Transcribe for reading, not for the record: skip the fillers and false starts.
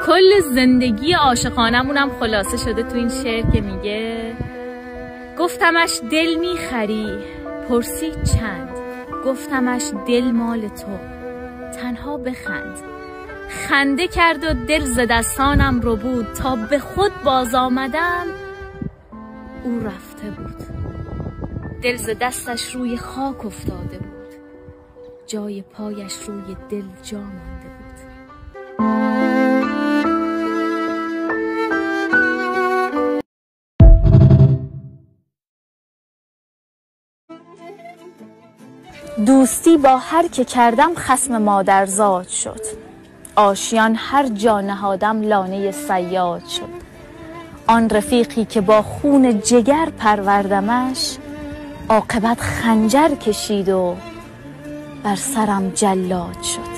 کل زندگی عاشقانمونم خلاصه شده تو این شعر که میگه گفتمش دل میخری، پرسید چند، گفتمش دل مال تو، تنها بخند. خنده کرد و دل ز دستانم رو بود، تا به خود باز آمدم او رفته بود. دل ز دستش روی خاک افتاده بود، جای پایش روی دل جا مانده بود. دوستی با هر که کردم خصم مادرزاد شد، آشیان هر جا نهادم لانه صیاد شد. آن رفیقی که با خون جگر پروردمش، عاقبت خنجر کشید و بر سرم جلاد شد.